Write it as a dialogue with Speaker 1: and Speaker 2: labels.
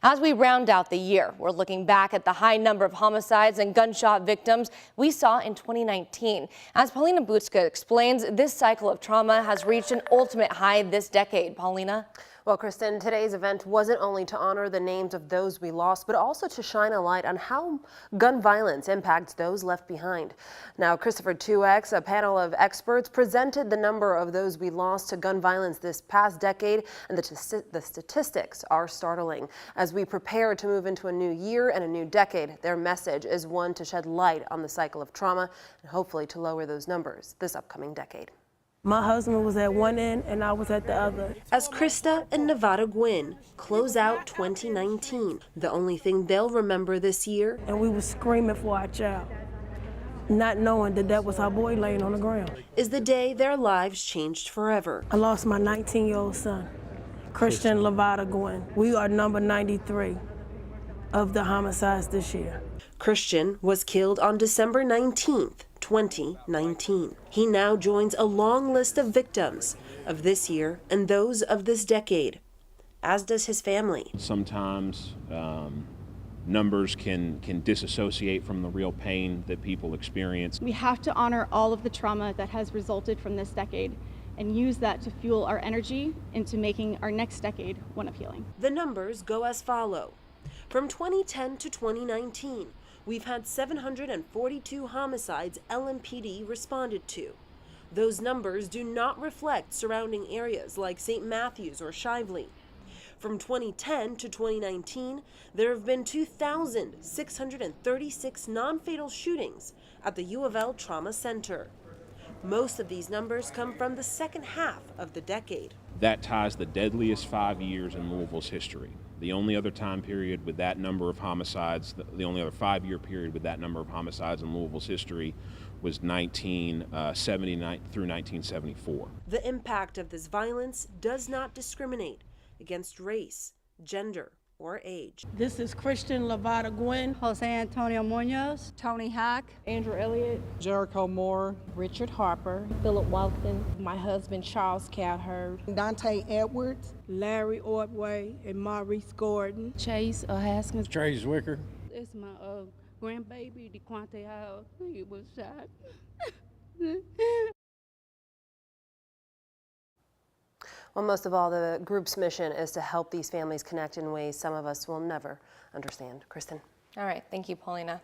Speaker 1: As we round out the year, we're looking back at the high number of homicides and gunshot victims we saw in 2019. As Paulina Butska explains, this cycle of trauma has reached an ultimate high this decade. Paulina?
Speaker 2: Well, Kristen, today's event wasn't only to honor the names of those we lost, but also to shine a light on how gun violence impacts those left behind. Now, Christpher 2X, a panel of experts, presented the number of those we lost to gun violence this past decade, and the statistics are startling. As we prepare to move into a new year and a new decade, their message is one to shed light on the cycle of trauma and hopefully to lower those numbers this upcoming decade.
Speaker 3: My husband was at one end and I was at the other.
Speaker 2: As Krista and Nevada Gwynn close out 2019, the only thing they'll remember this year,
Speaker 3: and we were screaming for our child, not knowing that that was our boy laying on the ground,
Speaker 2: is the day their lives changed forever.
Speaker 3: I lost my 19-year-old son, Christian Nevada Gwynn. We are number 93 of the homicides this year.
Speaker 2: Christian was killed on December 19th, 2019. He now joins a long list of victims of this year and those of this decade, as does his family.
Speaker 4: Sometimes numbers can disassociate from the real pain that people experience.
Speaker 5: We have to honor all of the trauma that has resulted from this decade and use that to fuel our energy into making our next decade one of healing.
Speaker 2: The numbers go as follow. From 2010 to 2019, we've had 742 homicides LMPD responded to. Those numbers do not reflect surrounding areas like St. Matthews or Shively. From 2010 to 2019, there have been 2,636 non-fatal shootings at the U of L Trauma Center. Most of these numbers come from the second half of the decade.
Speaker 4: That ties the deadliest 5 years in Louisville's history. The only other time period with that number of homicides, the only other 5-year period with that number of homicides in Louisville's history was 1979 through 1974.
Speaker 2: The impact of this violence does not discriminate against race, gender, or age.
Speaker 3: This is Christian Nevada Gwynn,
Speaker 6: Jose Antonio Munoz,
Speaker 7: Tony Hack,
Speaker 5: Andrew Elliott,
Speaker 8: Jericho Moore,
Speaker 9: Richard Harper,
Speaker 10: Philip Walton, my husband Charles Cowherd,
Speaker 8: Dante Edwards,
Speaker 3: Larry Ordway, and Maurice Gordon,
Speaker 9: Chase Haskins,
Speaker 11: Trace Wicker.
Speaker 6: it's my grandbaby, DeQuante Howe. He was shot.
Speaker 2: Well, most of all, the group's mission is to help these families connect in ways some of us will never understand. Kristen.
Speaker 1: All right. Thank you, Paulina.